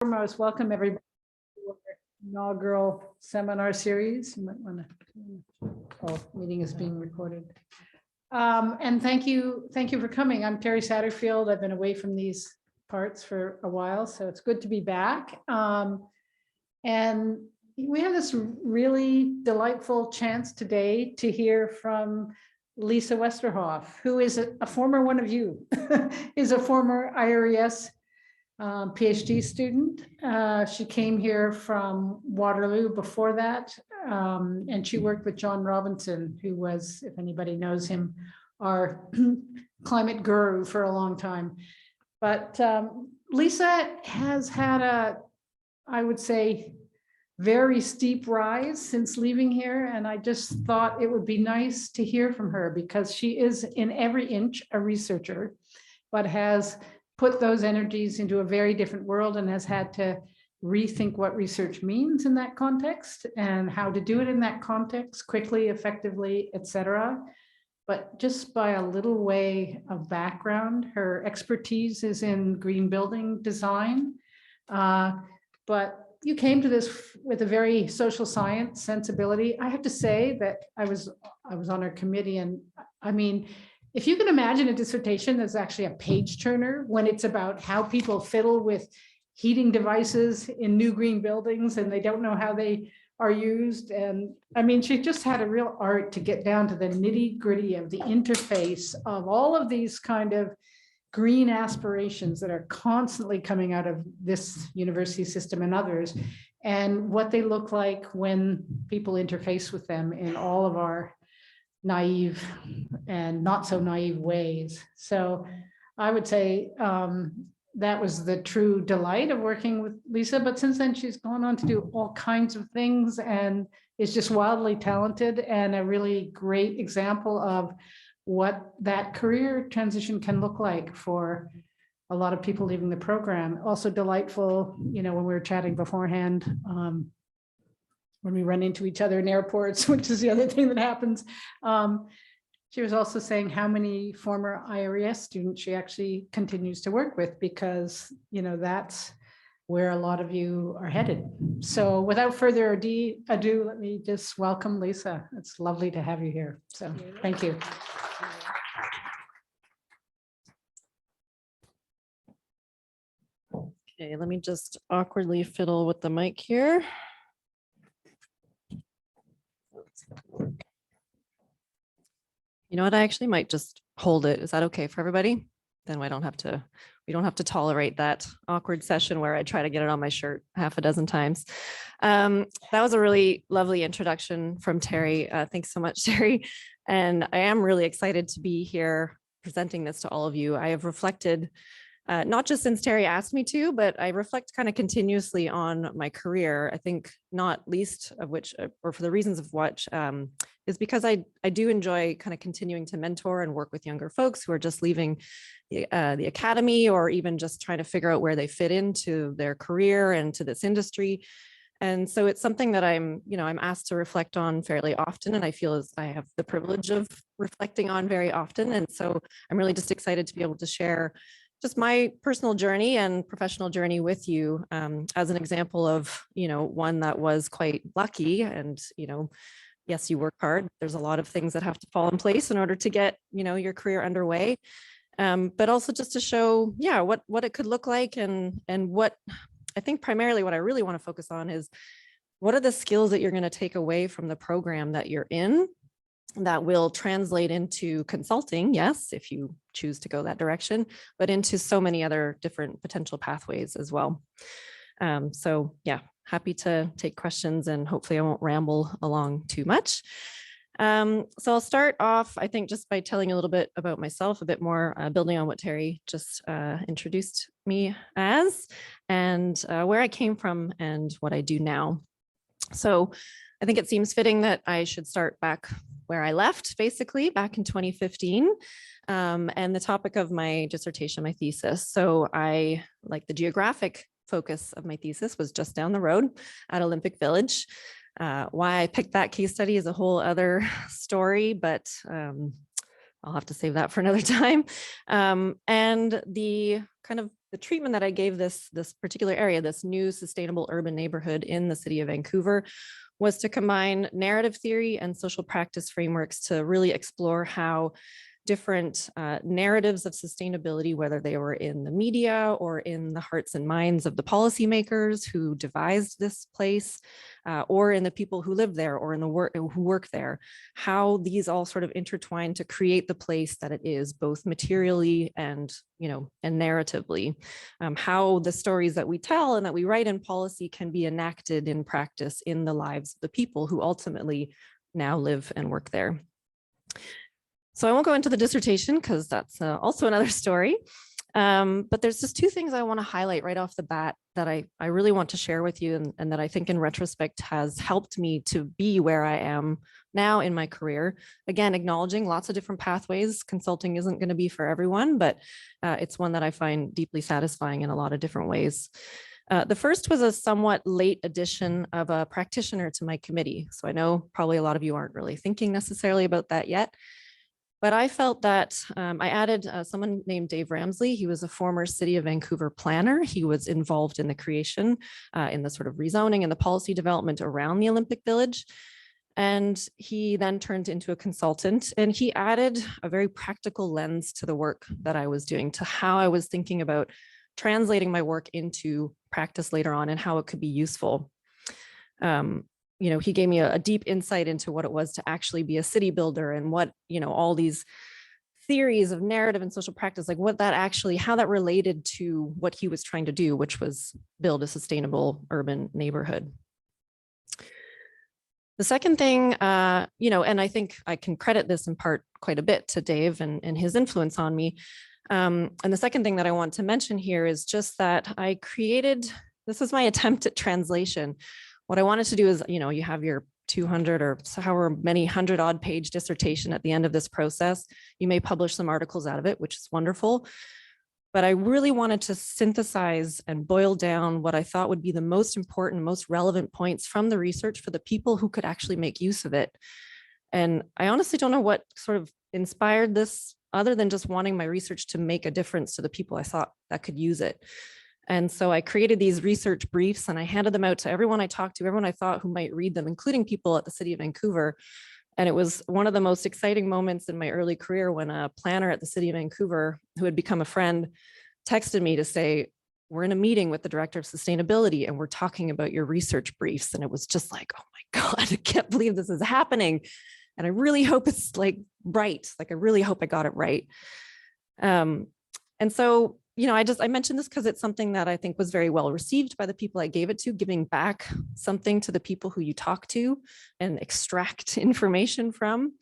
Foremost, welcome everybody to our inaugural seminar series. You might want to, meeting is being recorded. And thank you for coming. I'm Terry Satterfield. I've been away from these parts for a while, so it's good to be back. And we have this really delightful chance today to hear from Lisa Westerhoff, who is a former one of you, is a former IRES PhD student. She came here from Waterloo before that, and she worked with John Robinson, who was, if anybody knows him, our climate guru for a long time. But Lisa has had I would say, very steep rise since leaving here, and I just thought it would be nice to hear from her because she is in every inch a researcher, but has put those energies into a very different world and has had to rethink what research means in that context and how to do it in that context quickly, effectively, etc. But just by a little way of background, her expertise is in green building design. But you came to this with a very social science sensibility. I have to say that I was on our committee, and I mean, if you can imagine a dissertation that's actually a page turner when it's about how people fiddle with heating devices in new green buildings and they don't know how they are used. And I mean, she just had a real art to get down to the nitty gritty of the interface of all of these kind of green aspirations that are constantly coming out of this university system and others, and what they look like when people interface with them in all of our naive and not so naive ways. So I would say that was the true delight of working with Lisa, but since then she's gone on to do all kinds of things and is just wildly talented and a really great example of what that career transition can look like for a lot of people leaving the program. Also delightful, you know, when we were chatting beforehand, when we run into each other in airports, which is the other thing that happens. She was also saying how many former IRES students she actually continues to work with, because, you know, that's where a lot of you are headed. So without further ado, let me just welcome Lisa. It's lovely to have you here. So thank you. Okay, let me just awkwardly fiddle with the mic here. You know what, I actually might just hold it. Is that okay for everybody? Then we don't have to tolerate that awkward session where I try to get it on my shirt half a dozen times. That was a really lovely introduction from Terry. Thanks so much, Terry. And I am really excited to be here presenting this to all of you. I have reflected, not just since Terry asked me to, but I reflect kind of continuously on my career. I think not least of which, or for the reasons of which, is because I do enjoy kind of continuing to mentor and work with younger folks who are just leaving the academy, or even just trying to figure out where they fit into their career and to this industry. And so it's something that I'm asked to reflect on fairly often, and I feel as I have the privilege of reflecting on very often. And so I'm really just excited to be able to share just my personal journey and professional journey with you, as an example of, one that was quite lucky. And, yes, you work hard. There's a lot of things that have to fall in place in order to get, your career underway. But also just to show, what it could look like, and what I think primarily what I really want to focus on is what are the skills that you're going to take away from the program that you're in that will translate into consulting, yes, if you choose to go that direction, but into so many other different potential pathways as well. So yeah, happy to take questions, and hopefully I won't ramble along too much. So I'll start off, I think, just by telling a little bit about myself, a bit more, building on what Terry just introduced me as, and where I came from and what I do now. So I think it seems fitting that I should start back where I left, basically back in 2015, and the topic of my dissertation, my thesis. So I, like, the geographic focus of my thesis was just down the road at Olympic Village. Why I picked that case study is a whole other story, but I'll have to save that for another time. And the kind of the treatment that I gave this particular area, this new sustainable urban neighborhood in the city of Vancouver, was to combine narrative theory and social practice frameworks to really explore how different narratives of sustainability, whether they were in the media or in the hearts and minds of the policymakers who devised this place, or in the people who live there or in the who work there, how these all sort of intertwine to create the place that it is, both materially and, and narratively. How the stories that we tell and that we write in policy can be enacted in practice in the lives of the people who ultimately now live and work there. So I won't go into the dissertation because that's also another story. But there's just two things I want to highlight right off the bat that I really want to share with you, and that I think in retrospect has helped me to be where I am now in my career. Again, acknowledging lots of different pathways. Consulting isn't going to be for everyone, but it's one that I find deeply satisfying in a lot of different ways. The first was a somewhat late addition of a practitioner to my committee. So I know probably a lot of you aren't really thinking necessarily about that yet. But I felt that I added someone named Dave Ramsley. He was a former City of Vancouver planner. He was involved in the creation, in the sort of rezoning and the policy development around the Olympic Village. And he then turned into a consultant, and he added a very practical lens to the work that I was doing, to how I was thinking about translating my work into practice later on and how it could be useful. He gave me a deep insight into what it was to actually be a city builder, and what, all these theories of narrative and social practice, like what that actually, how that related to what he was trying to do, which was build a sustainable urban neighborhood. The second thing, and I think I can credit this in part quite a bit to Dave and his influence on me. And the second thing that I want to mention here is just that I created, this is my attempt at translation. What I wanted to do is, you have your 200 or however many 100-odd page dissertation at the end of this process. You may publish some articles out of it, which is wonderful. But I really wanted to synthesize and boil down what I thought would be the most important, most relevant points from the research for the people who could actually make use of it. And I honestly don't know what sort of inspired this, other than just wanting my research to make a difference to the people I thought that could use it. And so I created these research briefs, and I handed them out to everyone I talked to, everyone I thought who might read them, including people at the City of Vancouver. And it was one of the most exciting moments in my early career when a planner at the City of Vancouver, who had become a friend, texted me to say, we're in a meeting with the Director of Sustainability and we're talking about your research briefs. And it was just like, oh my God, I can't believe this is happening. And I really hope it's like right. Like, I really hope I got it right. And so, I mentioned this because it's something that I think was very well received by the people I gave it to, giving back something to the people who you talk to and extract information from.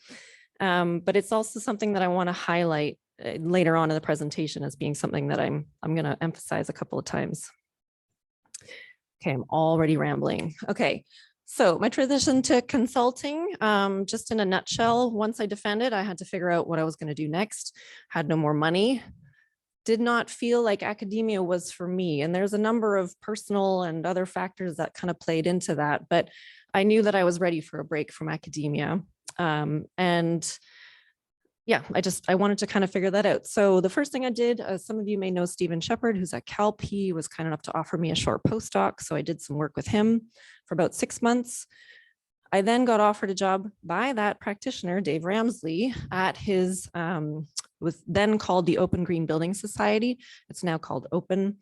But it's also something that I want to highlight later on in the presentation as being something that I'm going to emphasize a couple of times. Okay, I'm already rambling. Okay, so my transition to consulting, just in a nutshell, once I defended, I had to figure out what I was going to do next. Had no more money. Did not feel like academia was for me. And there's a number of personal and other factors that kind of played into that, but I knew that I was ready for a break from academia. And yeah, I wanted to kind of figure that out. So the first thing I did, some of you may know Stephen Shepard, who's at Calp. He was kind enough to offer me a short postdoc. So I did some work with him for about 6 months. I then got offered a job by that practitioner, Dave Ramsley, at his, was then called the Open Green Building Society. It's now called Open,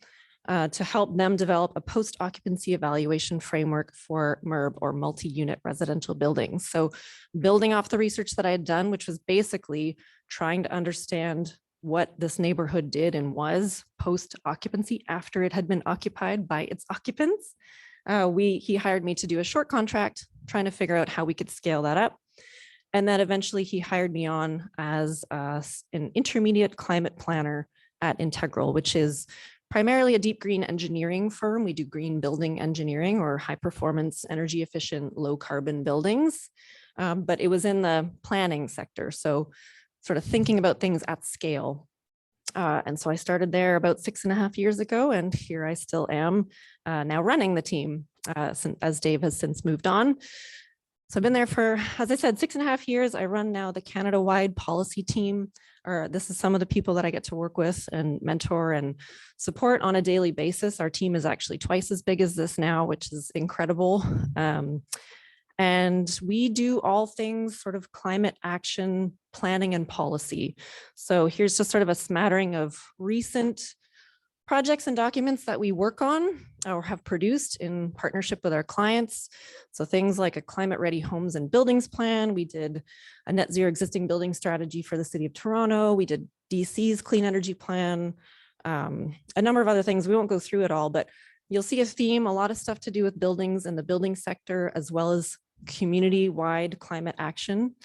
to help them develop a post-occupancy evaluation framework for MURB, or multi-unit residential buildings. So building off the research that I had done, which was basically trying to understand what this neighborhood did and was post-occupancy after it had been occupied by its occupants. He hired me to do a short contract, trying to figure out how we could scale that up. And then eventually he hired me on as an intermediate climate planner at Integral, which is primarily a deep green engineering firm. We do green building engineering, or high performance, energy efficient, low carbon buildings. But it was in the planning sector. So sort of thinking about things at scale. And so I started there about 6.5 years ago, and here I still am now running the team, as Dave has since moved on. So I've been there for, as I said, 6.5 years. I run now the Canada-wide policy team, or this is some of the people that I get to work with and mentor and support on a daily basis. Our team is actually twice as big as this now, which is incredible. And we do all things sort of climate action planning and policy. So here's just sort of a smattering of recent projects and documents that we work on or have produced in partnership with our clients. So things like a climate ready homes and buildings plan. We did a net zero existing building strategy for the city of Toronto. We did DC's clean energy plan, a number of other things. We won't go through it all, but you'll see a theme, a lot of stuff to do with buildings and the building sector, as well as community-wide climate action.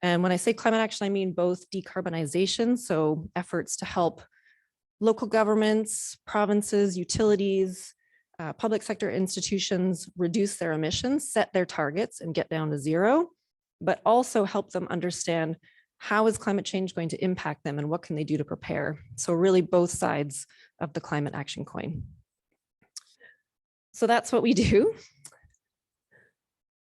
And when I say climate action, I mean both decarbonization, so efforts to help local governments, provinces, utilities, public sector institutions reduce their emissions, set their targets and get down to zero, but also help them understand how is climate change going to impact them and what can they do to prepare. So really both sides of the climate action coin. So that's what we do.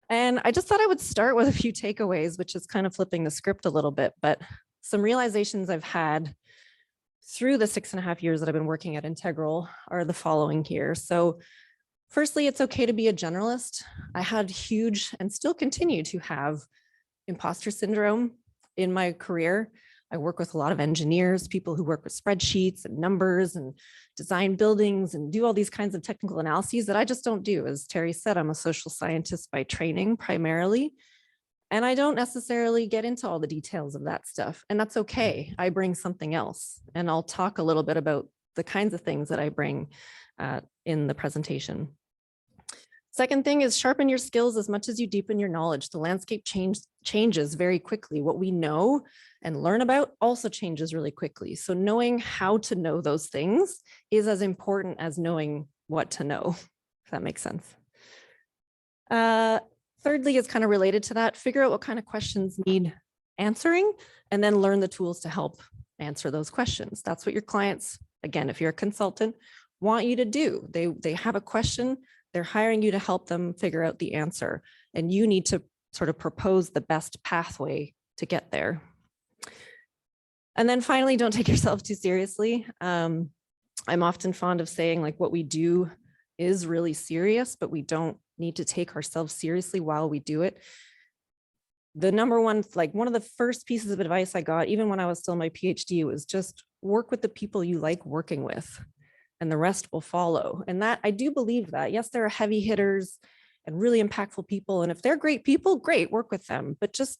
And I just thought I would start with a few takeaways, which is kind of flipping the script a little bit, but some realizations I've had through the 6.5 years that I've been working at Integral are the following here. So firstly, it's okay to be a generalist. I had huge and still continue to have imposter syndrome in my career. I work with a lot of engineers, people who work with spreadsheets and numbers and design buildings and do all these kinds of technical analyses that I just don't do. As Terry said, I'm a social scientist by training primarily, and I don't necessarily get into all the details of that stuff. And that's okay. I bring something else. And I'll talk a little bit about the kinds of things that I bring in the presentation. Second thing is sharpen your skills as much as you deepen your knowledge. The landscape changes very quickly. What we know and learn about also changes really quickly. So knowing how to know those things is as important as knowing what to know, if that makes sense. Thirdly, is kind of related to that. Figure out what kind of questions need answering and then learn the tools to help answer those questions. That's what your clients, again, if you're a consultant, want you to do. They have a question, they're hiring you to help them figure out the answer, and you need to sort of propose the best pathway to get there. And then finally, don't take yourself too seriously. I'm often fond of saying, like, what we do is really serious, but we don't need to take ourselves seriously while we do it. The number one, like one of the first pieces of advice I got, even when I was still in my PhD, was just work with the people you like working with, and the rest will follow. And that, I do believe that. Yes, there are heavy hitters and really impactful people. And if they're great people, great, work with them, but just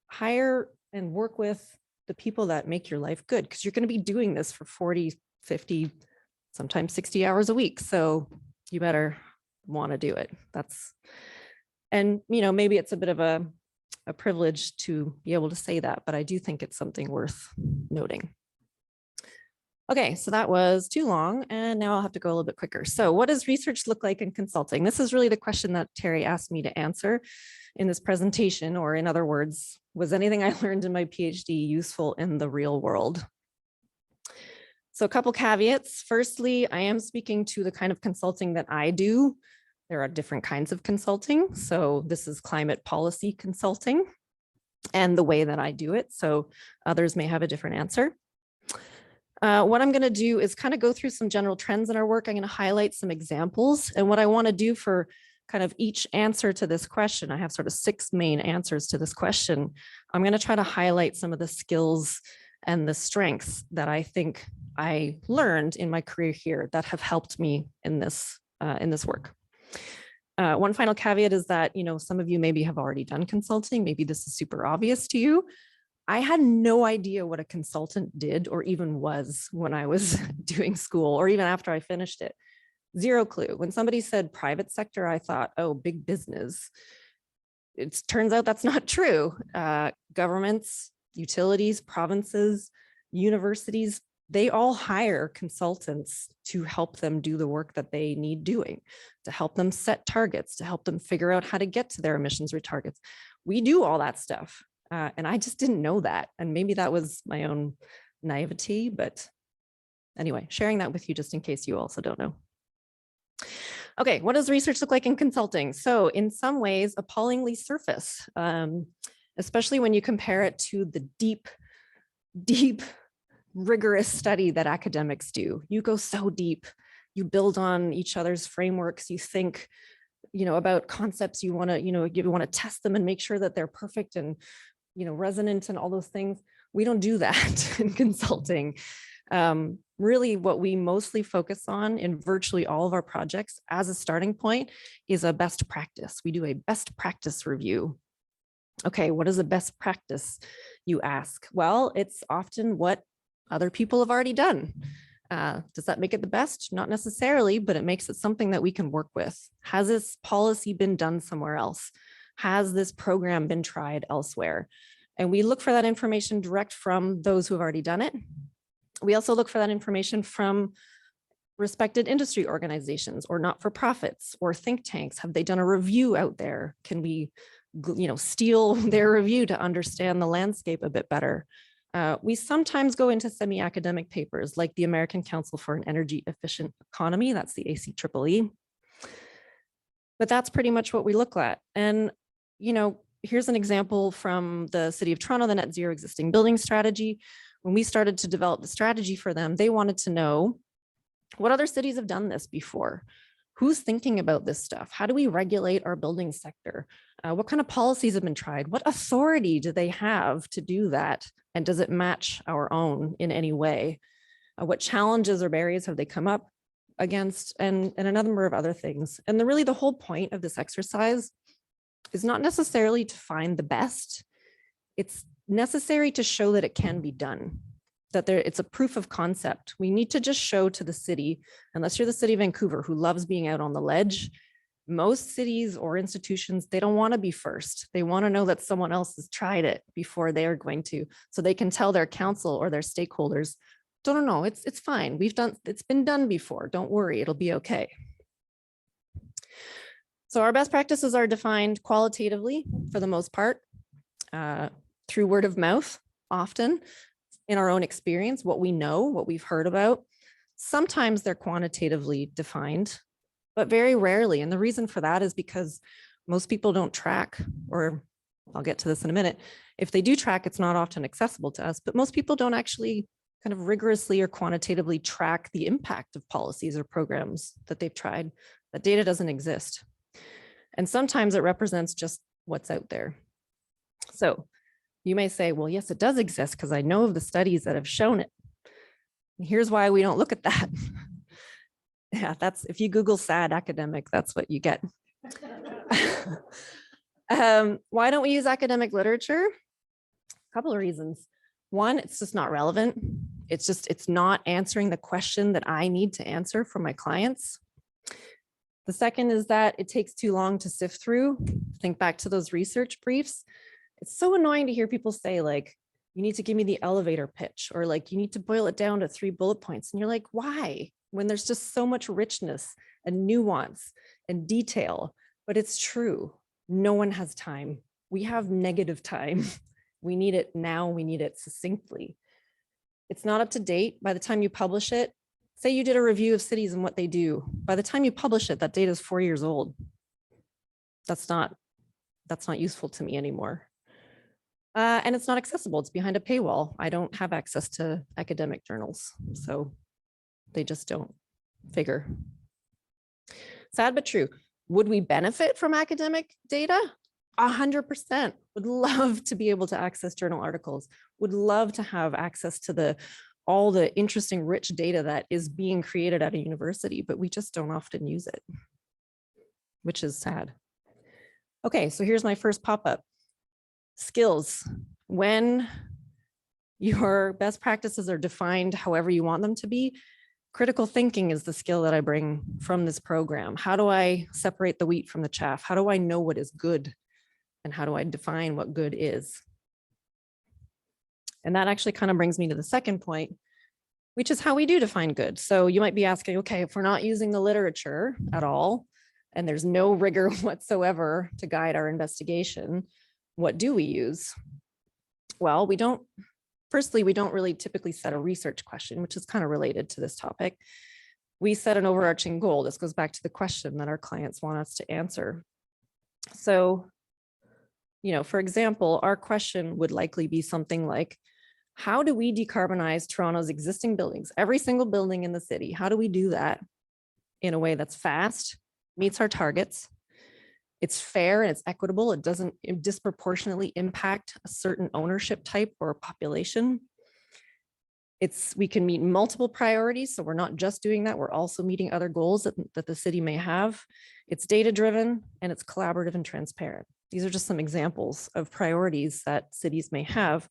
hire and work with the people that make your life good, because you're going to be doing this for 40, 50, sometimes 60 hours a week. So you better want to do it. And maybe it's a bit of a privilege to be able to say that, but I do think it's something worth noting. Okay, so that was too long, and now I'll have to go a little bit quicker. So what does research look like in consulting? This is really the question that Terry asked me to answer in this presentation, or in other words, was anything I learned in my PhD useful in the real world? So a couple caveats. Firstly, I am speaking to the kind of consulting that I do. There are different kinds of consulting. So this is climate policy consulting and the way that I do it. So others may have a different answer. What I'm going to do is kind of go through some general trends in our work. I'm going to highlight some examples. And what I want to do for kind of each answer to this question, I have sort of 6 main answers to this question. I'm going to try to highlight some of the skills and the strengths that I think I learned in my career here that have helped me in this work. One final caveat is that, some of you maybe have already done consulting. Maybe this is super obvious to you. I had no idea what a consultant did or even was when I was doing school, or even after I finished it. Zero clue. When somebody said private sector, I thought, oh, big business. It turns out that's not true. Governments, utilities, provinces, universities, they all hire consultants to help them do the work that they need doing, to help them set targets, to help them figure out how to get to their emissions targets. We do all that stuff. And I just didn't know that. And maybe that was my own naivety, but anyway, sharing that with you just in case you also don't know. Okay, what does research look like in consulting? So in some ways, appallingly surface, especially when you compare it to the deep, rigorous study that academics do. You go so deep, you build on each other's frameworks, you think, about concepts you want to test them and make sure that they're perfect and, resonant and all those things. We don't do that in consulting. Really what we mostly focus on in virtually all of our projects as a starting point is a best practice. We do a best practice review. Okay, what is a best practice, you ask? Well, it's often what other people have already done. Does that make it the best? Not necessarily, but it makes it something that we can work with. Has this policy been done somewhere else? Has this program been tried elsewhere? And we look for that information direct from those who have already done it. We also look for that information from respected industry organizations or not-for-profits or think tanks. Have they done a review out there? Can we, steal their review to understand the landscape a bit better? We sometimes go into semi-academic papers like the American Council for an Energy Efficient Economy, that's the ACEEE. But that's pretty much what we look at. And, here's an example from the City of Toronto, the Net Zero Existing Building Strategy. When we started to develop the strategy for them, they wanted to know what other cities have done this before. Who's thinking about this stuff? How do we regulate our building sector? What kind of policies have been tried? What authority do they have to do that? And does it match our own in any way? What challenges or barriers have they come up against? And a number of other things. And really the whole point of this exercise is not necessarily to find the best. It's necessary to show that it can be done, that it's a proof of concept. We need to just show to the city, unless you're the city of Vancouver who loves being out on the ledge, most cities or institutions, they don't want to be first. They want to know that someone else has tried it before they are going to, so they can tell their council or their stakeholders, no, it's fine. It's been done before. Don't worry, it'll be okay. So our best practices are defined qualitatively for the most part, through word of mouth, often in our own experience, what we know, what we've heard about. Sometimes they're quantitatively defined, but very rarely. And the reason for that is because most people don't track, or I'll get to this in a minute. If they do track, it's not often accessible to us, but most people don't actually kind of rigorously or quantitatively track the impact of policies or programs that they've tried. That data doesn't exist. And sometimes it represents just what's out there. So you may say, well, yes, it does exist because I know of the studies that have shown it. And here's why we don't look at that. Yeah, that's, if you Google sad academic, that's what you get. Why don't we use academic literature? A couple of reasons. One, it's just not relevant. It's not answering the question that I need to answer for my clients. The second is that it takes too long to sift through. Think back to those research briefs. It's so annoying to hear people say, like, you need to give me the elevator pitch, or like, you need to boil it down to 3 bullet points. And you're like, why? When there's just so much richness and nuance and detail. But it's true. No one has time. We have negative time. We need it now. We need it succinctly. It's not up to date. By the time you publish it, say you did a review of cities and what they do. By the time you publish it, that data is 4 years old. That's not useful to me anymore. And it's not accessible. It's behind a paywall. I don't have access to academic journals, so they just don't figure. Sad but true. Would we benefit from academic data? 100%. Would love to be able to access journal articles. Would love to have access to all the interesting, rich data that is being created at a university, but we just don't often use it, which is sad. Okay, so here's my first pop-up. Skills. When your best practices are defined however you want them to be, critical thinking is the skill that I bring from this program. How do I separate the wheat from the chaff? How do I know what is good? And how do I define what good is? And that actually kind of brings me to the second point, which is how we do define good. So you might be asking, okay, if we're not using the literature at all, and there's no rigor whatsoever to guide our investigation, what do we use? Well, firstly, we don't really typically set a research question, which is kind of related to this topic. we set an overarching goal. This goes back to the question that our clients want us to answer. So, for example, our question would likely be something like, how do we decarbonize Toronto's existing buildings, every single building in the city? How do we do that in a way that's fast, meets our targets, it's fair and it's equitable, it doesn't disproportionately impact a certain ownership type or population? We can meet multiple priorities, so we're not just doing that, we're also meeting other goals that the city may have. It's data-driven and it's collaborative and transparent. These are just some examples of priorities that cities may have.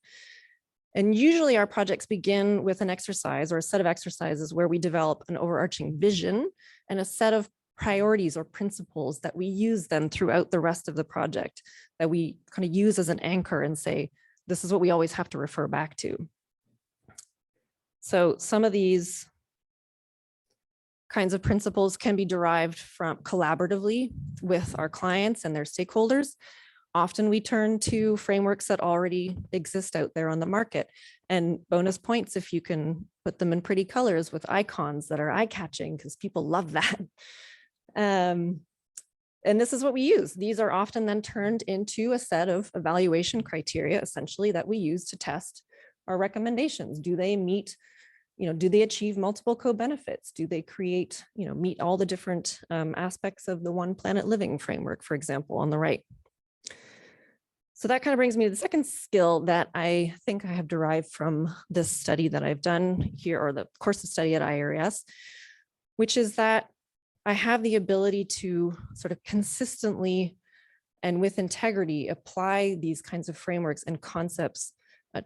And usually our projects begin with an exercise or a set of exercises where we develop an overarching vision and a set of priorities or principles that we use then throughout the rest of the project, that we kind of use as an anchor and say, this is what we always have to refer back to. So some of these kinds of principles can be derived from collaboratively with our clients and their stakeholders. Often we turn to frameworks that already exist out there on the market, and bonus points if you can put them in pretty colors with icons that are eye-catching, because people love that. And this is what we use. These are often then turned into a set of evaluation criteria, essentially, that we use to test our recommendations. Do they meet, do they achieve multiple co-benefits? Do they create, meet all the different aspects of the One Planet Living framework, for example, on the right? So that kind of brings me to the second skill that I think I have derived from this study that I've done here, or the course of study at IRES, which is that I have the ability to sort of consistently and with integrity apply these kinds of frameworks and concepts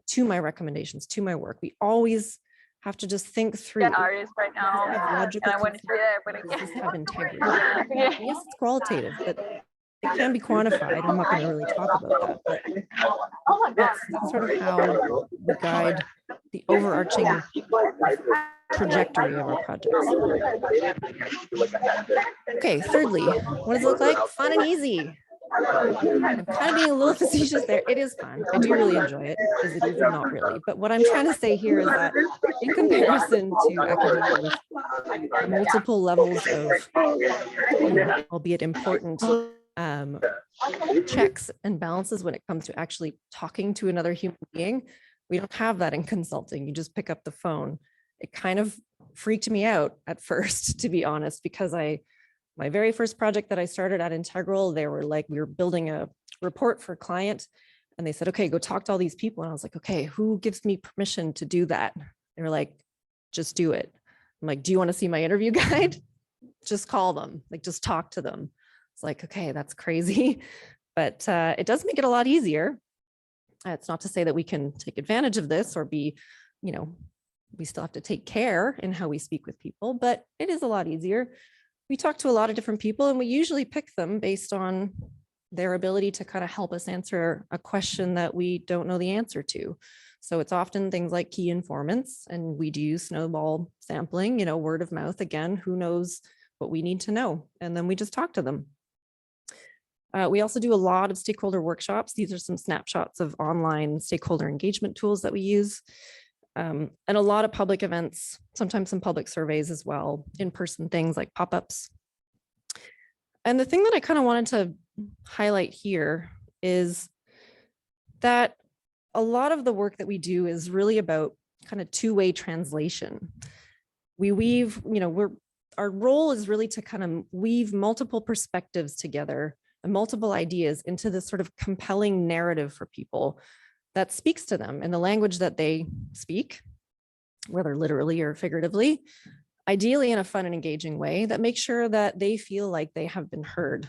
to my recommendations, to my work. We always have to just think through. IRES right now, and I want to see it, but does this have integrity? yeah. Yes, it's qualitative, but it can be quantified. I'm not going to really talk about that, but that's sort of how we guide the overarching trajectory of our projects. Okay, thirdly, what does it look like? Fun and easy. I'm kind of being a little facetious there. It is fun. I do really enjoy it, as it is and not really. But what I'm trying to say here is that in comparison to academia with multiple levels of, albeit important, checks and balances when it comes to actually talking to another human being, we don't have that in consulting. You just pick up the phone. It kind of freaked me out at first, to be honest, because my very first project that I started at Integral, they were like, we were building a report for a client, and they said, okay, go talk to all these people. And I was like, okay, who gives me permission to do that? They were like, just do it. I'm like, do you want to see my interview guide? Just call them, like, just talk to them. It's like, okay, that's crazy, but it does make it a lot easier. It's not to say that we can take advantage of this or be, we still have to take care in how we speak with people, but it is a lot easier. We talk to a lot of different people, and we usually pick them based on their ability to kind of help us answer a question that we don't know the answer to. So it's often things like key informants, and we do snowball sampling, word of mouth. Again, who knows what we need to know? And then we just talk to them. We also do a lot of stakeholder workshops. These are some snapshots of online stakeholder engagement tools that we use. And a lot of public events, sometimes some public surveys as well, in-person things like pop-ups. And the thing that I kind of wanted to highlight here is that a lot of the work that we do is really about kind of two-way translation. We weave, our role is really to kind of weave multiple perspectives together and multiple ideas into this sort of compelling narrative for people that speaks to them in the language that they speak, whether literally or figuratively, ideally in a fun and engaging way that makes sure that they feel like they have been heard.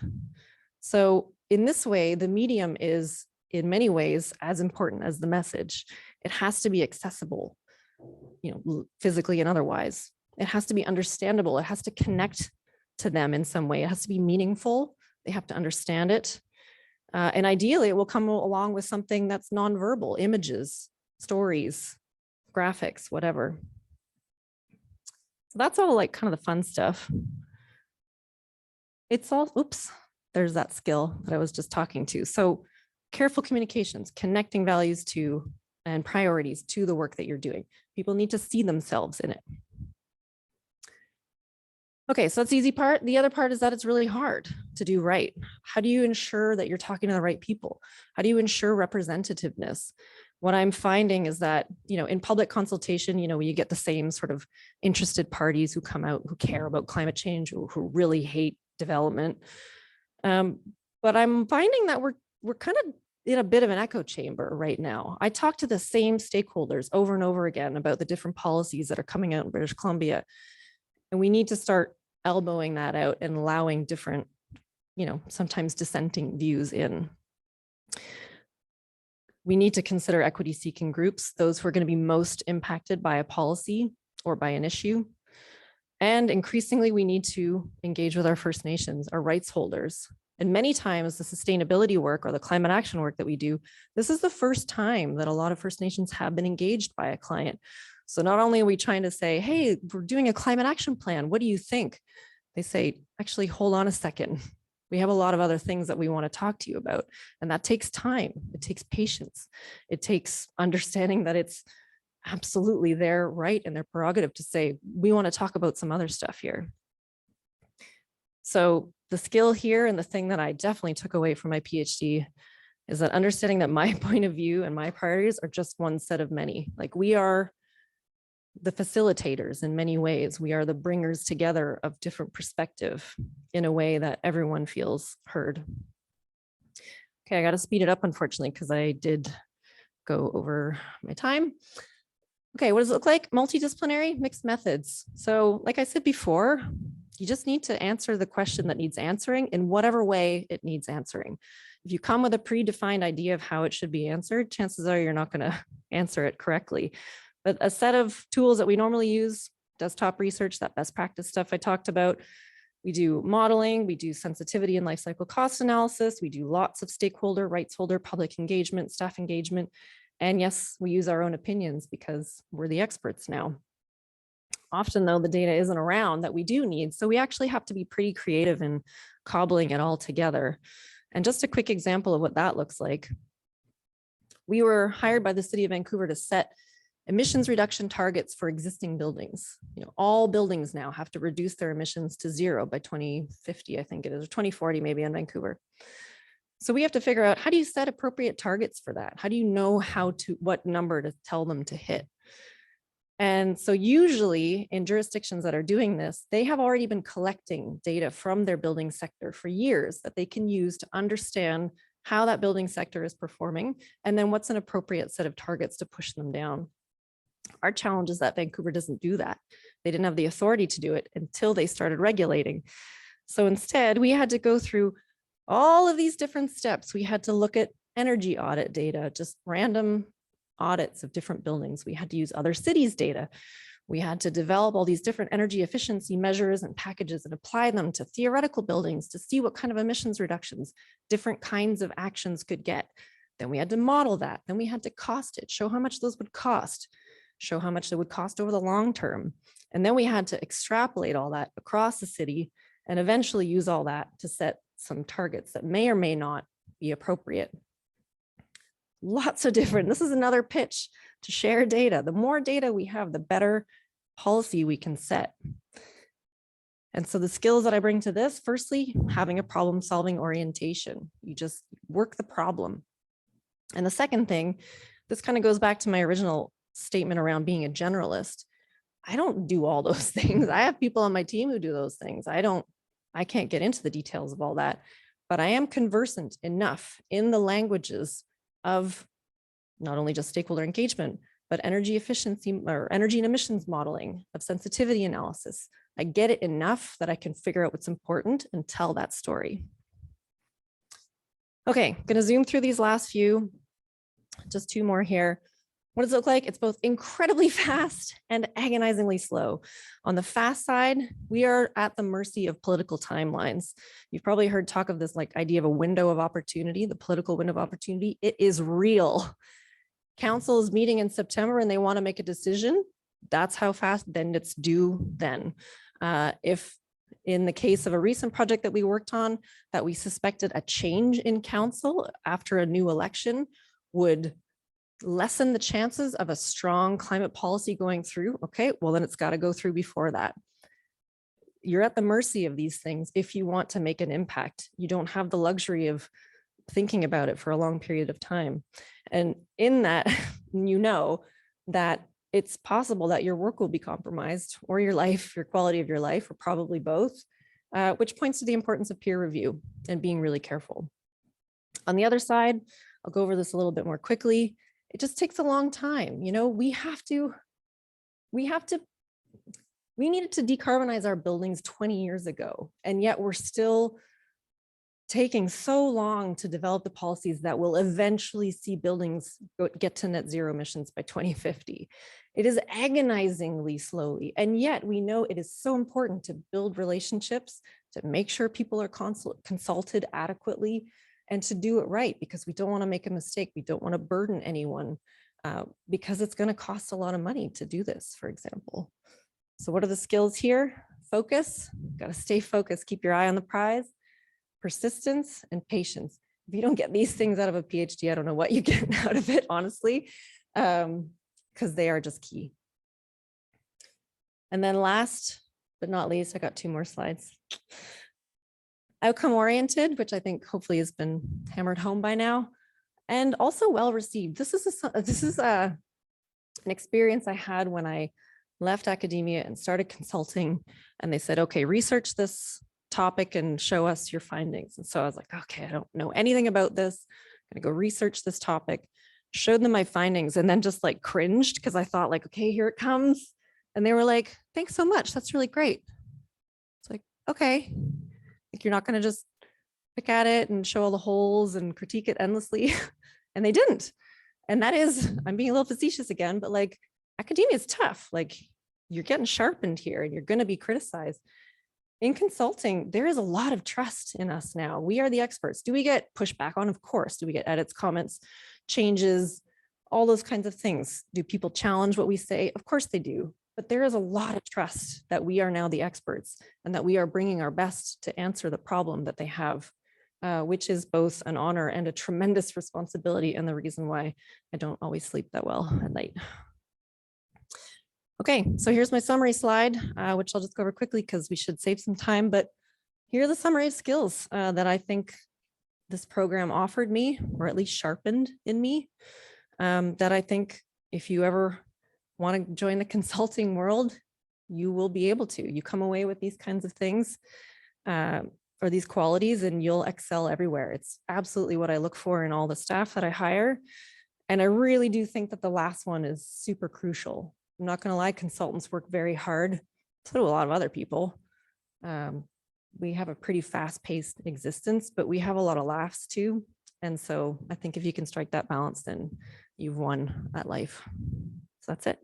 So in this way, the medium is in many ways as important as the message. It has to be accessible, physically and otherwise. It has to be understandable. It has to connect to them in some way. It has to be meaningful. They have to understand it. And ideally, it will come along with something that's nonverbal, images, stories, graphics, whatever. So that's all like kind of the fun stuff. It's all, oops, there's that skill that I was just talking to. So careful communications, connecting values to and priorities to the work that you're doing. People need to see themselves in it. Okay, so that's the easy part. The other part is that it's really hard to do right. How do you ensure that you're talking to the right people? How do you ensure representativeness? What I'm finding is that, in public consultation, you get the same sort of interested parties who come out, who care about climate change, who really hate development. But I'm finding that we're kind of in a bit of an echo chamber right now. I talk to the same stakeholders over and over again about the different policies that are coming out in British Columbia. And we need to start elbowing that out and allowing different, sometimes dissenting views in. We need to consider equity seeking groups, those who are going to be most impacted by a policy or by an issue. And increasingly, we need to engage with our First Nations, our rights holders. And many times the sustainability work or the climate action work that we do, this is the first time that a lot of First Nations have been engaged by a client. So not only are we trying to say, hey, we're doing a climate action plan, what do you think? They say, actually, hold on a second. We have a lot of other things that we want to talk to you about. And that takes time. It takes patience. It takes understanding that it's absolutely their right and their prerogative to say, we want to talk about some other stuff here. So the skill here and the thing that I definitely took away from my PhD is that understanding that my point of view and my priorities are just one set of many. Like, we are the facilitators in many ways. We are the bringers together of different perspective in a way that everyone feels heard. Okay, I got to speed it up, unfortunately, because I did go over my time. Okay, what does it look like? Multidisciplinary, mixed methods. So like I said before, you just need to answer the question that needs answering in whatever way it needs answering. If you come with a predefined idea of how it should be answered, chances are you're not going to answer it correctly. But a set of tools that we normally use, desktop research, that best practice stuff I talked about. We do modeling, we do sensitivity and life cycle cost analysis. We do lots of stakeholder, rights holder, public engagement, staff engagement. And yes, we use our own opinions because we're the experts now. Often though, the data isn't around that we do need. So we actually have to be pretty creative in cobbling it all together. And just a quick example of what that looks like. We were hired by the city of Vancouver to set emissions reduction targets for existing buildings. All buildings now have to reduce their emissions to zero by 2050, I think it is, or 2040 maybe in Vancouver. So we have to figure out, how do you set appropriate targets for that? How do you know what number to tell them to hit? And so usually in jurisdictions that are doing this, they have already been collecting data from their building sector for years that they can use to understand how that building sector is performing, and then what's an appropriate set of targets to push them down. Our challenge is that Vancouver doesn't do that. They didn't have the authority to do it until they started regulating. So instead, we had to go through all of these different steps. We had to look at energy audit data, just random audits of different buildings. We had to use other cities' data. We had to develop all these different energy efficiency measures and packages and apply them to theoretical buildings to see what kind of emissions reductions different kinds of actions could get. Then we had to model that. Then we had to cost it, show how much those would cost, show how much they would cost over the long term. And then we had to extrapolate all that across the city and eventually use all that to set some targets that may or may not be appropriate. Lots of different, this is another pitch to share data. The more data we have, the better policy we can set. And so the skills that I bring to this, firstly, having a problem-solving orientation. You just work the problem. And the second thing, this kind of goes back to my original statement around being a generalist. I don't do all those things. I have people on my team who do those things. I can't get into the details of all that, but I am conversant enough in the languages of not only just stakeholder engagement, but energy efficiency or energy and emissions modeling, of sensitivity analysis. I get it enough that I can figure out what's important and tell that story. Okay, I'm gonna zoom through these last few, just two more here. What does it look like? It's both incredibly fast and agonizingly slow. On the fast side, we are at the mercy of political timelines. You've probably heard talk of this idea of a window of opportunity, the political window of opportunity. It is real. Council is meeting in September and they want to make a decision. That's how fast, then it's due then. If in the case of a recent project that we worked on, that we suspected a change in council after a new election would lessen the chances of a strong climate policy going through, okay, well then it's got to go through before that. you're at the mercy of these things if you want to make an impact. You don't have the luxury of thinking about it for a long period of time. And in that, you know that it's possible that your work will be compromised, or your life, your quality of your life, or probably both, which points to the importance of peer review and being really careful. On the other side, I'll go over this a little bit more quickly. It just takes a long time. You know, we needed to decarbonize our buildings 20 years ago, and yet we're still taking so long to develop the policies that will eventually see buildings get to net zero emissions by 2050. It is agonizingly slowly, and yet we know it is so important to build relationships, to make sure people are consulted adequately, and to do it right, because we don't want to make a mistake. We don't want to burden anyone, because it's going to cost a lot of money to do this, for example. So what are the skills here? Focus, got to stay focused, keep your eye on the prize, persistence, and patience. If you don't get these things out of a PhD, I don't know what you get out of it, honestly, because they are just key. And then last but not least, I got 2 more slides. Outcome oriented, which I think hopefully has been hammered home by now, and also well received. This is an experience I had when I left academia and started consulting, and they said, okay, research this topic and show us your findings. And so I was like, okay, I don't know anything about this. I'm gonna go research this topic, showed them my findings, and then just like cringed because I thought like, okay, here it comes. And they were like, thanks so much. That's really great. It's like, okay, like you're not gonna just pick at it and show all the holes and critique it endlessly. And they didn't. And that is, I'm being a little facetious again, but like academia is tough. Like you're getting sharpened here and you're going to be criticized. In consulting, there is a lot of trust in us now. We are the experts. Do we get pushback on? Of course. Do we get edits, comments, changes, all those kinds of things? Do people challenge what we say? Of course they do. But there is a lot of trust that we are now the experts and that we are bringing our best to answer the problem that they have, which is both an honor and a tremendous responsibility, and the reason why I don't always sleep that well at night. Okay, so here's my summary slide, which I'll just go over quickly because we should save some time, but here are the summary of skills that I think this program offered me, or at least sharpened in me, that I think if you ever want to join the consulting world, you will be able to. You come away with these kinds of things, or these qualities, and you'll excel everywhere. It's absolutely what I look for in all the staff that I hire. And I really do think that the last one is super crucial. I'm not going to lie, consultants work very hard. So do a lot of other people. We have a pretty fast-paced existence, but we have a lot of laughs too. And so I think if you can strike that balance, then you've won at life. So that's it.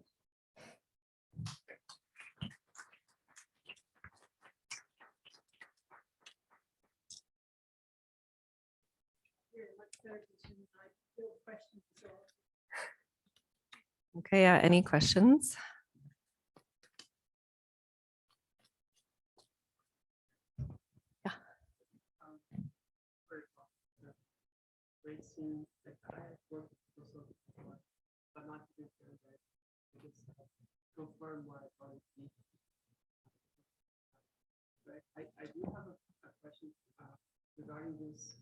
Okay, any questions? Yeah. I do have a question regarding this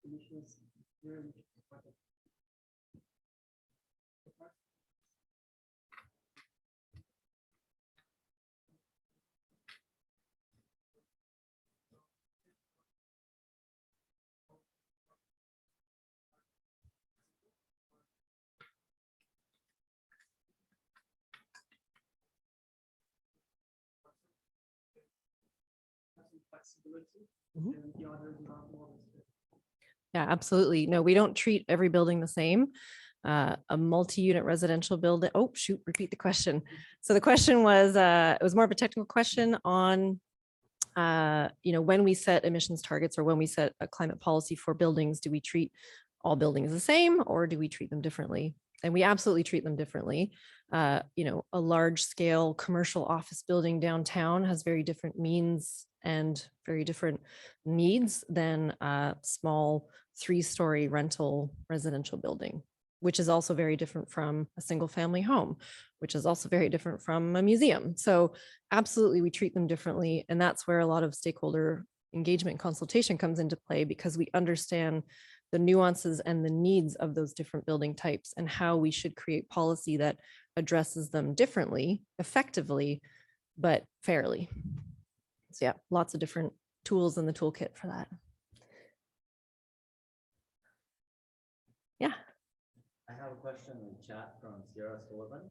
emissions zero emissions project. Flexibility, and the others are more restricted. Yeah, absolutely. No, we don't treat every building the same. A multi-unit residential building. Oh, shoot, repeat the question. So the question was, it was more of a technical question on, when we set emissions targets or when we set a climate policy for buildings, do we treat all buildings the same or do we treat them differently? And we absolutely treat them differently. A large scale commercial office building downtown has very different means and very different needs than a small 3-story rental residential building. which is also very different from a single family home, which is also very different from a museum. So absolutely, we treat them differently. And that's where a lot of stakeholder engagement and consultation comes into play, because we understand the nuances and the needs of those different building types and how we should create policy that addresses them differently, effectively, but fairly. So yeah, lots of different tools in the toolkit for that. Yeah. I have a question in chat from Sierra Sullivan.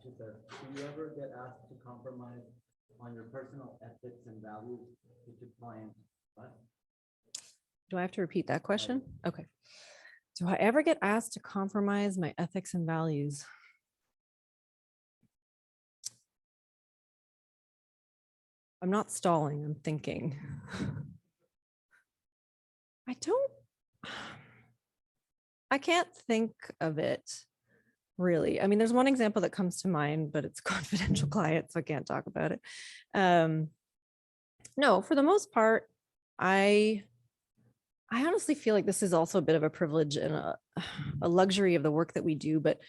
She says, do you ever get asked to compromise on your personal ethics and values to client? What? Do I have to repeat that question? Okay. Do I ever get asked to compromise my ethics and values? I'm not stalling, I'm thinking. I can't think of it really. I mean, there's one example that comes to mind, but it's a confidential client, so I can't talk about it. No, for the most part, I honestly feel like this is also a bit of a privilege and a luxury of the work that we do, but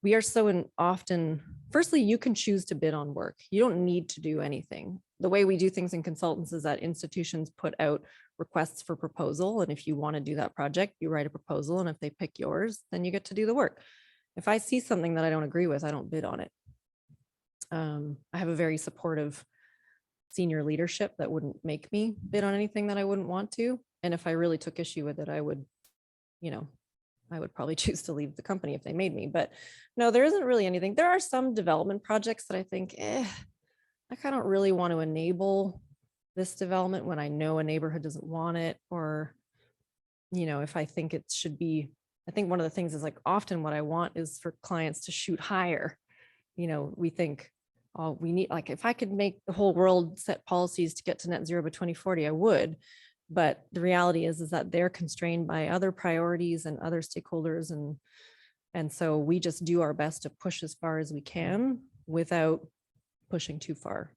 we are so often, firstly, you can choose to bid on work. You don't need to do anything. The way we do things in consultants is that institutions put out requests for proposal. And if you want to do that project, you write a proposal. And if they pick yours, then you get to do the work. If I see something that I don't agree with, I don't bid on it. I have a very supportive senior leadership that wouldn't make me bid on anything that I wouldn't want to. And if I really took issue with it, I would probably choose to leave the company if they made me. But no, there isn't really anything. There are some development projects that I think, I kind of really want to enable this development when I know a neighborhood doesn't want it, or, if I think it should be. I think one of the things is, like, often what I want is for clients to shoot higher. We think, oh, we need, like, if I could make the whole world set policies to get to net zero by 2040, I would. But the reality is that they're constrained by other priorities and other stakeholders. And so we just do our best to push as far as we can without pushing too far.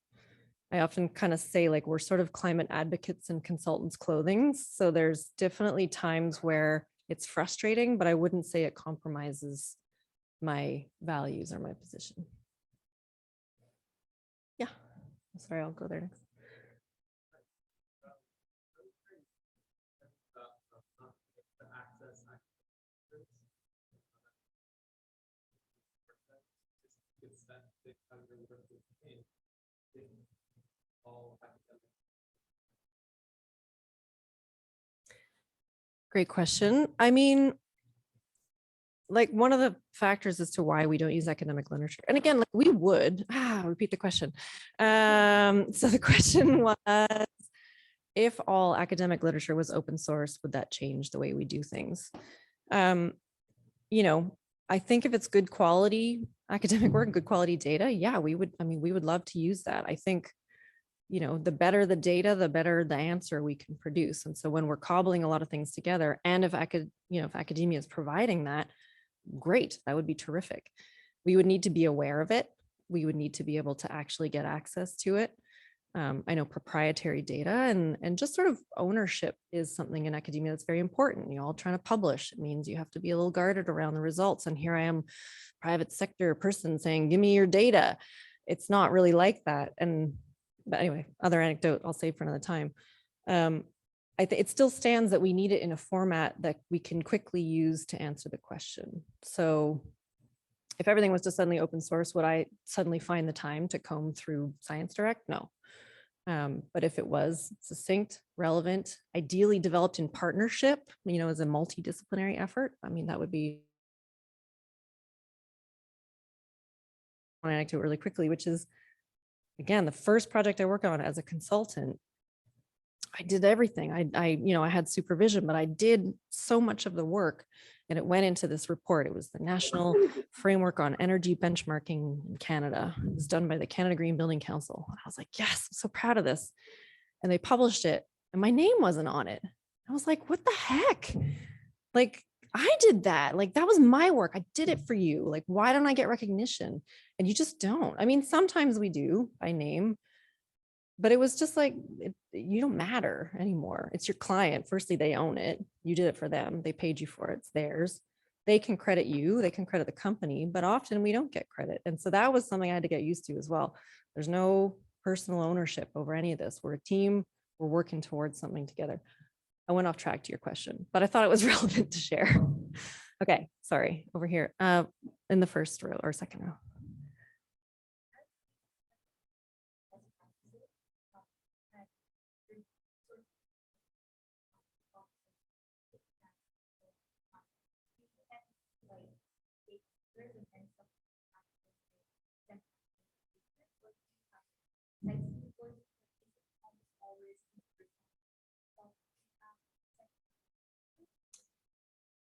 I often kind of say, like, we're sort of climate advocates in consultants' clothing. So there's definitely times where it's frustrating, but I wouldn't say it compromises my values or my position. Yeah. Sorry, I'll go there next. Great question. I mean, like, one of the factors as to why we don't use academic literature, and again, like, we would repeat the question. So the question was, if all academic literature was open source, would that change the way we do things? I think if it's good quality academic work, good quality data, yeah, we would love to use that. I think, the better the data, the better the answer we can produce. And so when we're cobbling a lot of things together, and if academia is providing that, great, that would be terrific. We would need to be aware of it. We would need to be able to actually get access to it. I know proprietary data and just sort of ownership is something in academia that's very important. You're all trying to publish. It means you have to be a little guarded around the results. And here I am, private sector person, saying, give me your data. It's not really like that. But anyway, other anecdote I'll save for another time. I think it still stands that we need it in a format that we can quickly use to answer the question. So if everything was just suddenly open source, would I suddenly find the time to comb through Science Direct? No. But if it was succinct, relevant, ideally developed in partnership, as a multidisciplinary effort, that would be one anecdote really quickly, which is, again, the first project I worked on as a consultant. I did everything. I had supervision, but I did so much of the work, and it went into this report. It was the National Framework on Energy Benchmarking in Canada. It was done by the Canada Green Building Council. I was like, yes, I'm so proud of this. And they published it, and my name wasn't on it. I was like, what the heck? Like, I did that. Like, that was my work. I did it for you. Like, why don't I get recognition? And you just don't. Sometimes we do by name, but it was just like, you don't matter anymore. It's your client. Firstly, they own it. You did it for them. They paid you for it. It's theirs. they can credit you, they can credit the company, but often we don't get credit. And so that was something I had to get used to as well. There's no personal ownership over any of this. We're a team, we're working towards something together. I went off track to your question, but I thought it was relevant to share. Okay, sorry, over here, in the first row or second row.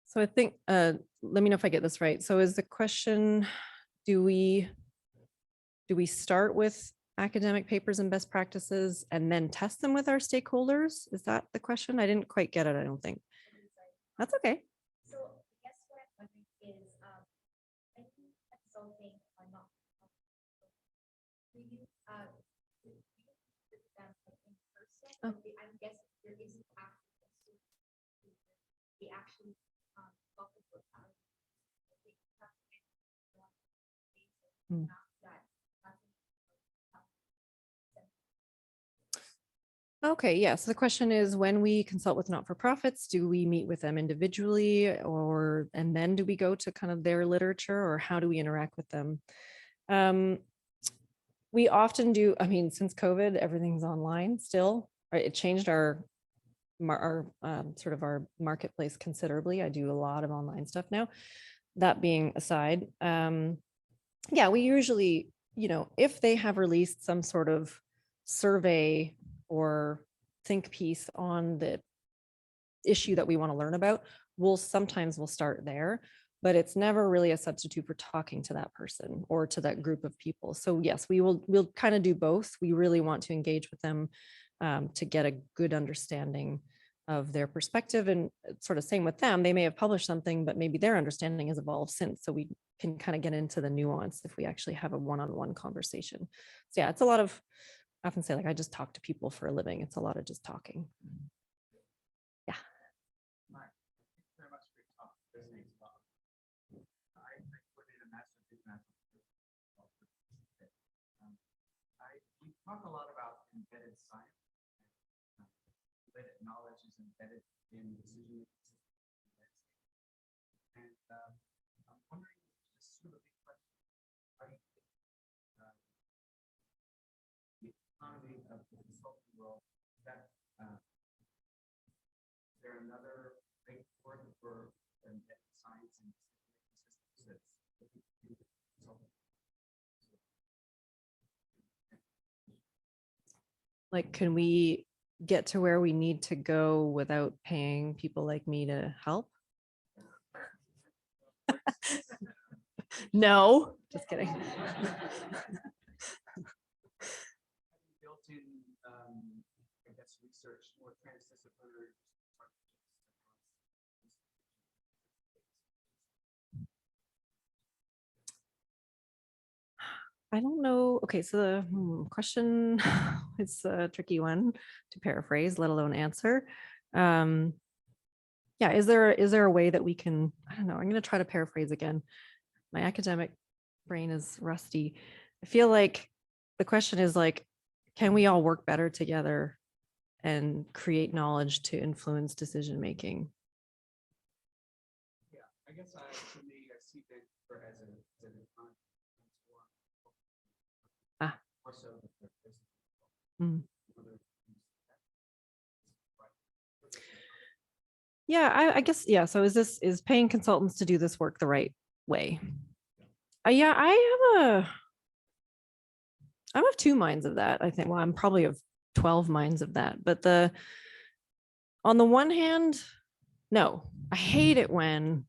So I think, let me know if I get this right. So is the question, do we start with academic papers and best practices and then test them with our stakeholders? Is that the question? I didn't quite get it, I don't think. That's okay. So I guess what I'm wondering is, I think consulting or not. Do you, do you with them like in person? Oh. I'm guessing there is actually they actually talk about how they have Hmm. Okay, yeah. So the question is, when we consult with not-for-profits, do we meet with them individually and then do we go to kind of their literature, or how do we interact with them? We often do, I mean, since COVID, everything's online still. Right? It changed our sort of our marketplace considerably. I do a lot of online stuff now. That being aside, yeah, we usually, if they have released some sort of survey or think piece on the issue that we want to learn about, we'll start there, but it's never really a substitute for talking to that person or to that group of people. So yes, we'll kind of do both. We really want to engage with them to get a good understanding of their perspective, and sort of same with them. They may have published something, but maybe their understanding has evolved since. So we can kind of get into the nuance if we actually have a one-on-one conversation. So yeah, it's a lot of, I often say, like, I just talk to people for a living. It's a lot of just talking. Yeah. Mark, thank you very much for your talk. Resonates well. I coordinate a master's degree in we talk a lot about embedded science. Embedded knowledge is embedded in decision making. And I'm wondering, just sort of a big question, how do you think the economy of the consulting world, that is there another great word for embedded science and systems that's Like, can we get to where we need to go without paying people like me to help? No, just kidding. built in, I guess, research more transdisciplinary. I don't know. Okay, so the question is a tricky one to paraphrase, let alone answer. Yeah, is there a way that we can, I don't know, I'm going to try to paraphrase again. My academic brain is rusty. I feel like the question is like, can we all work better together and create knowledge to influence decision making? Yeah, I guess for me, I see Vancouver as an economy. More so than Yeah, I guess, yeah. So is paying consultants to do this work the right way? Yeah, I'm of two minds of that. I think, well, I'm probably of 12 minds of that. But on the one hand, no, I hate it when,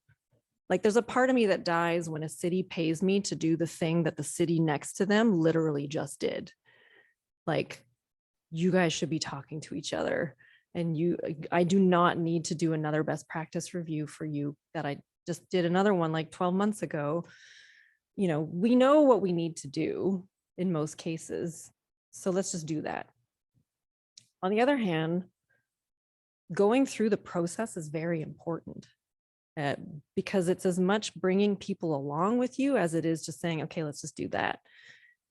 like, there's a part of me that dies when a city pays me to do the thing that the city next to them literally just did. Like, you guys should be talking to each other. And I do not need to do another best practice review for you that I just did another one like 12 months ago. We know what we need to do in most cases. So let's just do that. On the other hand, going through the process is very important. because it's as much bringing people along with you as it is just saying, okay, let's just do that.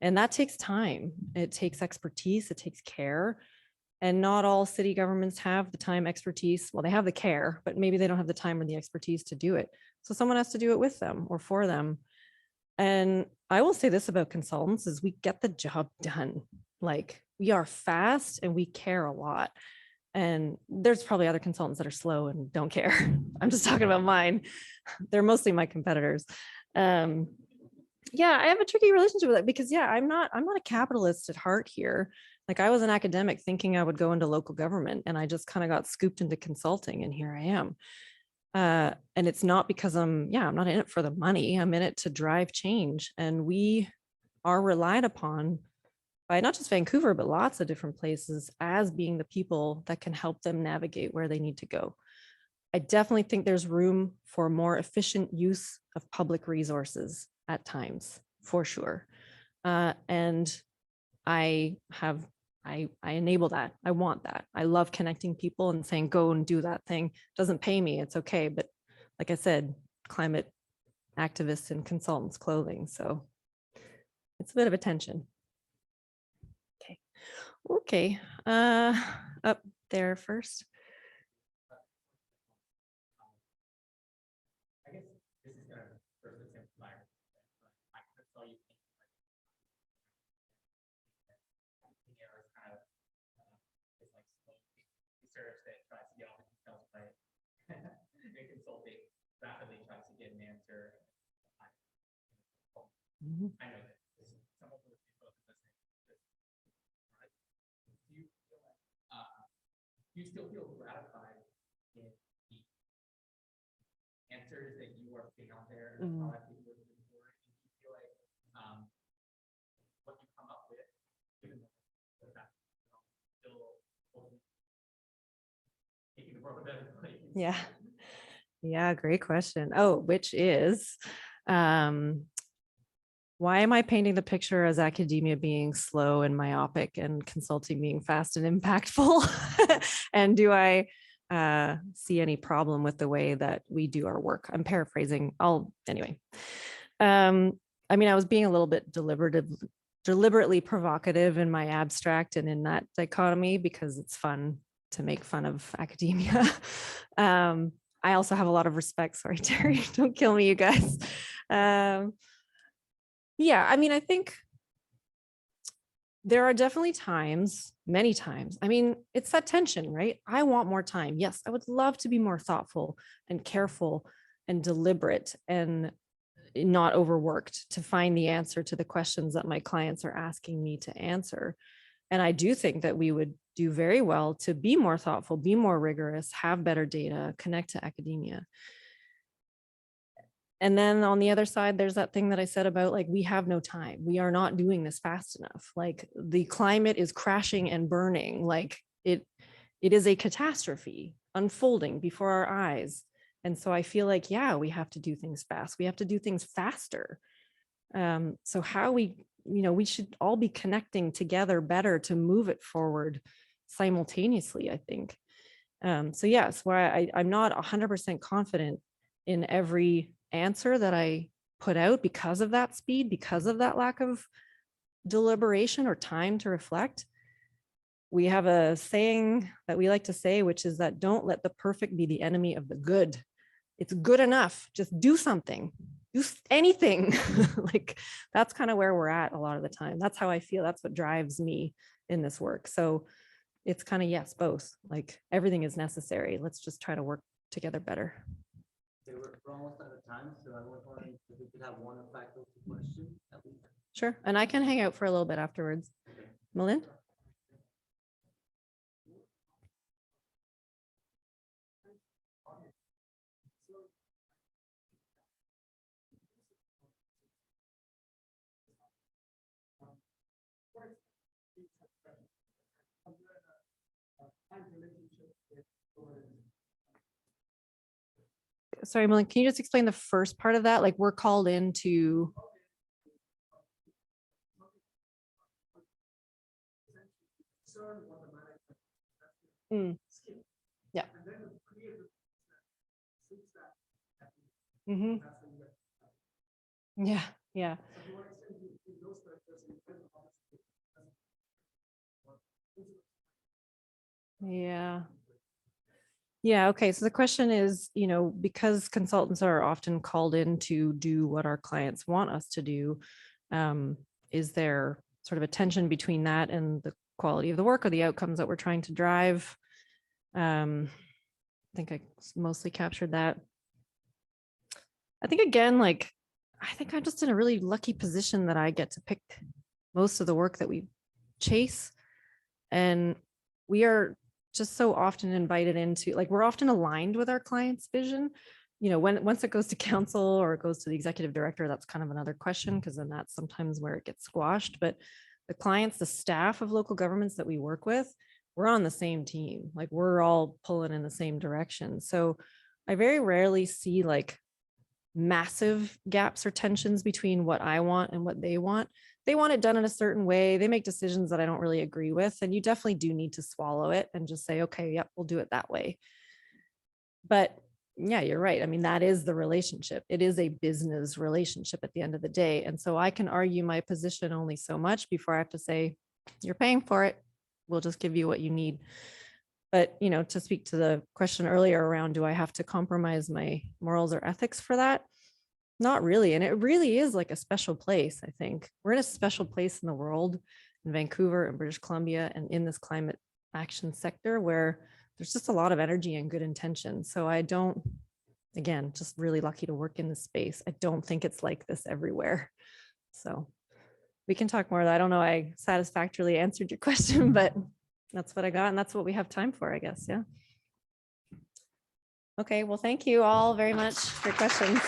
And that takes time. It takes expertise. It takes care. And not all city governments have the time, expertise. Well, they have the care, but maybe they don't have the time or the expertise to do it. So someone has to do it with them or for them. And I will say this about consultants is we get the job done. Like we are fast and we care a lot. And there's probably other consultants that are slow and don't care. I'm just talking about mine. They're mostly my competitors. Yeah, I have a tricky relationship with that because I'm not a capitalist at heart here. Like I was an academic thinking I would go into local government and I just kind of got scooped into consulting and here I am. And it's not because I'm not in it for the money. I'm in it to drive change. And we are relied upon by not just Vancouver, but lots of different places as being the people that can help them navigate where they need to go. I definitely think there's room for more efficient use of public resources at times, for sure. And I enable that. I want that. I love connecting people and saying, go and do that thing. Doesn't pay me. It's okay. But like I said, climate activists and consultants clothing. So it's a bit of a tension. Okay. Up there first. I guess this is gonna further simplify. I could tell you things like is kind of it's like research that tries to get all the details right. And consulting rapidly tries to get an answer. I know that some of those people do you still feel gratified in the answers that you are putting out there and the product that you're looking for? And do you feel like what you come up with, given the fact that still making the world a better place? Yeah, great question. Oh, which is why am I painting the picture as academia being slow and myopic and consulting being fast and impactful? And do I see any problem with the way that we do our work? I'm paraphrasing. Anyway. I mean, I was being a little bit deliberately provocative in my abstract and in that dichotomy because it's fun to make fun of academia. I also have a lot of respect. Sorry, Terry, don't kill me, you guys. Yeah, I mean, I think there are definitely times, many times. I mean, it's that tension, right? I want more time. Yes, I would love to be more thoughtful and careful and deliberate and not overworked to find the answer to the questions that my clients are asking me to answer. And I do think that we would do very well to be more thoughtful, be more rigorous, have better data, connect to academia. And then on the other side, there's that thing that I said about like, we have no time. We are not doing this fast enough. Like the climate is crashing and burning. Like it is a catastrophe unfolding before our eyes. And so I feel like, we have to do things fast. We have to do things faster. So how we should all be connecting together better to move it forward simultaneously, I think. So yes, where I'm not 100% confident in every answer that I put out because of that speed, because of that lack of deliberation or time to reflect. We have a saying that we like to say, which is that don't let the perfect be the enemy of the good. It's good enough. Just do something, do anything. Like that's kind of where we're at a lot of the time. That's how I feel. That's what drives me in this work. So it's kind of, yes, both. Like everything is necessary. Let's just try to work together better. Okay, we're almost out of time, so I was wondering if we could have one faculty question at least. Sure. And I can hang out for a little bit afterwards. Melinda? Sorry, Melinda, can you just explain the first part of that? Like we're called into. Yeah. Mhm. That's the US. Yeah, yeah. So to what extent do those factors influence obviously? Yeah. Yeah, okay. So the question is, because consultants are often called in to do what our clients want us to do, is there sort of a tension between that and the quality of the work or the outcomes that we're trying to drive? I think I mostly captured that. I think again, I think I'm just in a really lucky position that I get to pick most of the work that we chase. And we are just so often invited into, we're often aligned with our client's vision. Once it goes to council or it goes to the executive director, that's kind of another question, because then that's sometimes where it gets squashed. But the clients, the staff of local governments that we work with, we're on the same team. We're all pulling in the same direction. So I very rarely see massive gaps or tensions between what I want and what they want. They want it done in a certain way. They make decisions that I don't really agree with. And you definitely do need to swallow it and just say, okay, yep, we'll do it that way. But yeah, you're right. I mean, that is the relationship. It is a business relationship at the end of the day. And so I can argue my position only so much before I have to say, you're paying for it. We'll just give you what you need. But, to speak to the question earlier around, do I have to compromise my morals or ethics for that? Not really. And it really is like a special place, I think. We're in a special place in the world, in Vancouver and British Columbia, and in this climate action sector where there's just a lot of energy and good intention. So I don't, again, just really lucky to work in this space. I don't think it's like this everywhere. So we can talk more. I don't know I satisfactorily answered your question, but that's what I got. And that's what we have time for, I guess. Yeah. Okay. Well, thank you all very much for your questions.